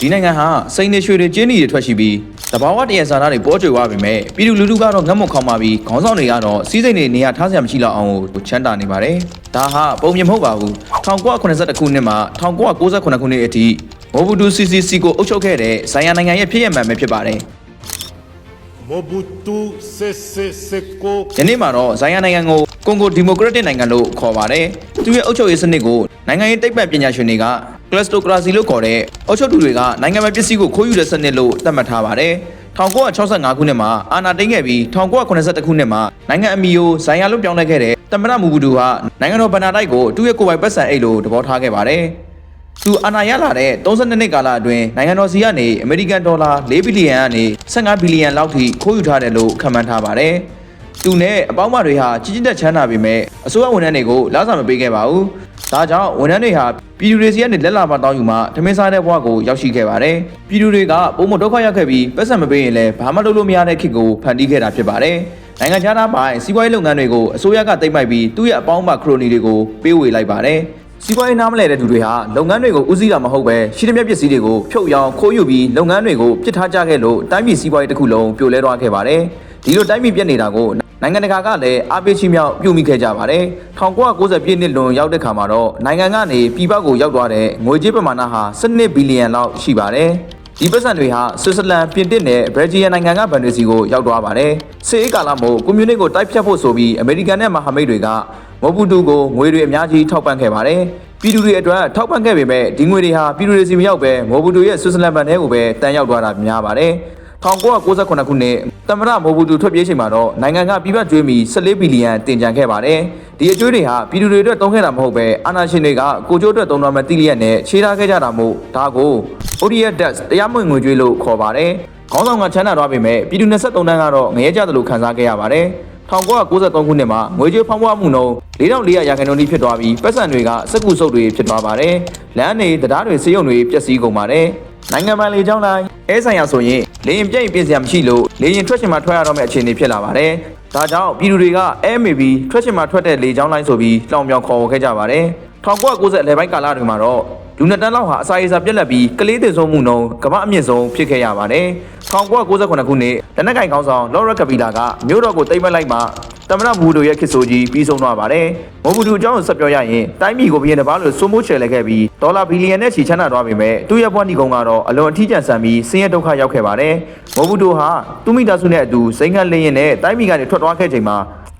ဒီနိုင်ငံဟာစိန်နေရွှေတွေကျင်းနေတွေထွက်ရှိပြီးတဘာဝတရားစာသားတွေပေါ်ကျွေသွားပေမဲ့ပြည်သူလူထုကတော့ငတ်မွတ်ခေါင်းပါပြီးခေါင်းဆောင်တွေကတော့စီးစိမ်တွေနေရာထားစရာမရှိတော့အောင်ကိုချမ်းသာနေပါတယ်။ဒါဟာပုံမြင်မဟုတ်ပါဘူး။1981ခုနှစ်မှ1998ခုနှစ်အထိမိုဘူတူစီစီစီကိုအုပ်ချုပ်ခဲ့တဲ့ဇိုင်ယာနိုင်ငံရဲ့ဖြစ်ရမှန်ပဲဖြစ်ပါတယ်။ Mobutu Sese Seko ယနေ့မှာတော့ဇိုင်ယာနိုင်ငံကိုကွန်ဂိုဒီမိုကရက်တစ်နိုင်ငံလို့ခေါ်ပါတယ်။သူရဲ့အုပ်ချုပ်ရေးစနစ်ကိုနိုင်ငံရေးတိတ်ပတ်ပညာရှင်တွေကကလပ်စတိုကရာစီလို့ခေါ်တဲ့အုပ်ချုပ်သူတွေကနိုင်ငံမှာပစ္စည်းကိုခိုးယူတဲ့စနစ်လို့သတ်မှတ်ထားပါတယ်။1965ခုနှစ်မှာအာဏာသိမ်းခဲ့ပြီး1981ခုနှစ်မှာနိုင်ငံအမီကိုဇိုင်ယာလို့ပြောင်းလဲခဲ့တဲ့သမ္မတမူဘူတူဟာနိုင်ငံတော်ဗန္နာတိုက်ကိုသူ့ရဲ့ကိုယ်ပိုင်ပတ်စံအိတ်လို့သဘောထားခဲ့ပါတယ်။သူအာဏာရလာတဲ့32နှစ်ကာလအတွင်းနိုင်ငံတော်စီကနေအမေရိကန်ဒေါ်လာ4ဘီလီယံကနေ15ဘီလီယံလောက်ထိခိုးယူထားတယ်လို့ခန့်မှန်းထားပါတယ်။သူနဲ့အပေါင်းအမတွေဟာကြီးကြီးတက်ချမ်းသာပေမဲ့အစိုးရဝန်ထမ်းတွေကိုလစာမပေးခဲ့ပါဘူး။ဒါကြောင့်ဝန်ထမ်းတွေဟာပြည်သူတွေစီကနေလက်လာမတောင်းယူမှထမင်းစားတဲ့ဘဝကိုရောက်ရှိခဲ့ပါတယ်။ပြည်သူတွေကပုံမဒုက္ခရောက်ခဲ့ပြီးပတ်စံမပေးရင်လည်းဘာမှလုပ်လို့မရတဲ့ခေတ်ကိုဖန်တီးခဲ့တာဖြစ်ပါတယ်။နိုင်ငံခြားသားပိုင်းစီးပွားရေးလုပ်ငန်းတွေကိုအစိုးရကသိမ်းပိုက်ပြီးသူ့ရဲ့အပေါင်းအမခရိုနီတွေကိုပေးဝေလိုက်ပါတယ်။စီးပွားရေးနားမလည်တဲ့သူတွေဟာလုပ်ငန်းတွေကိုဦးစီးတာမဟုတ်ပဲရှိသမျှပစ္စည်းတွေကိုဖြုတ်ရောင်းခိုးယူပြီးလုပ်ငန်းတွေကိုပစ်ထားကြခဲ့လို့တိုင်းပြည်စီးပွားရေးတစ်ခုလုံးပြိုလဲသွားခဲ့ပါတယ်။ဒီလိုတိုင်းပြည်ပြက်နေတာကိုနိုင်ငံတကာကလည်းအားပေးချီးမြှောက်ပြုမိခဲ့ကြပါတယ်။1990ပြည့်နှစ်လွန်ရောက်တဲ့ခါမှာတော့နိုင်ငံကနေပြည်ပကိုရောက်သွားတဲ့ငွေကြေးပမာဏဟာ12ဘီလီယံလောက်ရှိပါတယ်။ဒီပတ်စံတွေဟာဆွစ်ဇာလန်ပြင်သစ်နဲ့ဘယ်လ်ဂျီယံနိုင်ငံကဘဏ်တွေစီကိုရောက်သွားပါတယ်။စစ်အေးကာလမို့ကွန်မြူနစ်ကိုတိုက်ဖြတ်ဖို့ဆိုပြီးအမေရိကန်နဲ့မဟာမိတ်တွေကမိုဘူတူကိုငွေတွေအများကြီးထောက်ပံ့ခဲ့ပါတယ်။ပြည်သူတွေအတွက်ထောက်ပံ့ခဲ့ပေမဲ့ဒီငွေတွေဟာပြည်သူတွေစီမရောက်ပဲမိုဘူတူရဲ့ဆွစ်ဇာလန်ဘဏ်ထဲကိုပဲတန်ရောက်သွားတာများပါတယ်။1998ခုနှစ်သမ္မတမိုဘူတူထွက်ပြေးချိန်မှာတော့နိုင်ငံကပြည်ပကျွေးမီ14ဘီလီယံတင်ကြံခဲ့ပါတယ်။ဒီအကျွေးတွေဟာပြည်သူတွေအတွက်သုံးခဲ့တာမဟုတ်ပဲအာဏာရှင်တွေကကိုကျိုးအတွက်သုံးရမယ့်တိလျက်နဲ့ခြေထားခဲ့ကြတာမို့ဒါကို ODF Debt တရားမဝင်ငွေကျွေးလို့ခေါ်ပါတယ်။ခေါင်းဆောင်ကချမ်းသာသွားပေမဲ့ပြည်သူ23တန်းကတော့ငရဲကြတယ်လို့ခန်းစားခဲ့ရပါတယ်။1993ခုနှစ်မှာငွေကြေးဖောင်းပွားမှုနှုန်း4400ရာခိုင်နှုန်းဖြစ်သွားပြီးပတ်စံတွေကစက်ကူစုပ်တွေဖြစ်သွားပါတယ်။လမ်းတွေတရားတွေစေယုံတွေပျက်စီးကုန်ပါတယ်။နိုင်ငံပိုင်လေကြောင်းလိုင်းအဲဆိုင်ရာဆိုရင်လေရင်ပြည့်ပြင်စရာမရှိလို့လေရင်ထွက်ချင်မှထွက်ရတော့မယ့်အခြေအနေဖြစ်လာပါတယ်။ဒါကြောင့်ပြည်သူတွေက MAB ထွက်ချင်မှထွက်တဲ့လေကြောင်းလိုင်းဆိုပြီးလောင်ပြောင်ခေါ်ခဲ့ကြပါတယ်။1990အလယ်ပိုင်းကာလတွေမှာတော့လူနှစ်တန်းလောက်ဟာအစာရေစာပြက်လက်ပြီးကလေးသေးဆုံးမှုနှုန်းကမ္ဘာအမြင့်ဆုံးဖြစ်ခဲ့ရပါတယ်။1998ခုနှစ်လက်နက်ကင်ခေါင်းဆောင်လော်ရက်ကပီလာကမြို့တော်ကိုတိမ့်ပတ်လိုက်မှသမ္မတမူတူရဲ့ခေတ်ဆိုကြီးပြီးဆုံးသွားပါတယ်။မိုဘူတူအကြောင်းကိုဆက်ပြောရရင်တိုင်းပြည်ကိုဘီယံတစ်ပါးလို့စိုးမိုးချယ်လဲခဲ့ပြီးဒေါ်လာဘီလီယံနဲ့ချီချမ်းသာသွားပေမဲ့သူ့ရဲ့ဘဝနီကုန်းကတော့အလွန်အထီးကျန်ဆန်ပြီးဆင်းရဲဒုက္ခရောက်ခဲ့ပါတယ်။မိုဘူတူဟာသူ့မိသားစုနဲ့အတူစိန်ခံလေရင်နဲ့တိုင်းပြည်ကနေထွက်သွားခဲ့ချိန်မှာ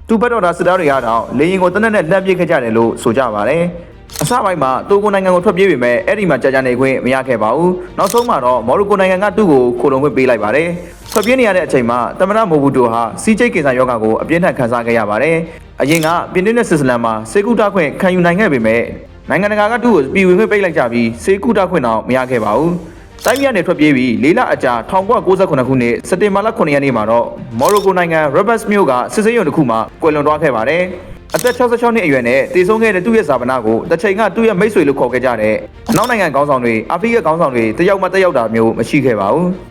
သူ့ဘက်တော်သားစစ်သားတွေကတော့လေရင်ကိုတနက်နဲ့လှမ်းပြေးခဲ့ကြတယ်လို့ဆိုကြပါတယ်။အစပိုင်းမှာတိုဂိုနိုင်ငံကိုထွက်ပြေးပေမဲ့အဲ့ဒီမှာကြာနေခွင့်မရခဲ့ပါဘူး။နောက်ဆုံးမှာတော့မော်ရိုကိုနိုင်ငံကသူ့ကိုခိုလုံခွင့်ပေးလိုက်ပါတယ်။ထွက်ပြေးနေရတဲ့အချိန်မှာသမ္မတမိုဘူတူဟာစီးချိတ်ကင်ဆာရောဂါကိုအပြင်းထန်ခံစားခဲ့ရပါတယ်။အရင်ကပြင်သစ်နဲ့ဆွစ်ဇာလန်မှာဆေးကုသခွင့်ခံယူနိုင်ခဲ့ပေမဲ့နိုင်ငံတကာကသူ့ကိုပြည်ဝင်ခွင့်ပိတ်လိုက်ကြပြီးဆေးကုသခွင့်တော့မရခဲ့ပါဘူး။တိုင်းပြည်ကနေထွက်ပြေးပြီး၄လအကြာ1998ခုနှစ်စက်တင်ဘာလ9ရက်နေ့မှာတော့မော်ရိုကိုနိုင်ငံရဘတ်စ်မြို့ကစစ်ဆေးရုံတစ်ခုမှာကွယ်လွန်သွားခဲ့ပါတယ်။အသက်66နှစ်အရွယ်နဲ့တည်ဆုံးခဲ့တဲ့သူ့ရဲ့ဇာပနာကိုတစ်ချိန်ကသူ့ရဲ့မိတ်ဆွေလို့ခေါ်ခဲ့ကြတဲ့အနောက်နိုင်ငံခေါင်းဆောင်တွေအာဖရိကခေါင်းဆောင်တွေတယောက်မှတက်ရောက်တာမျိုးမရှိခဲ့ပါဘူး။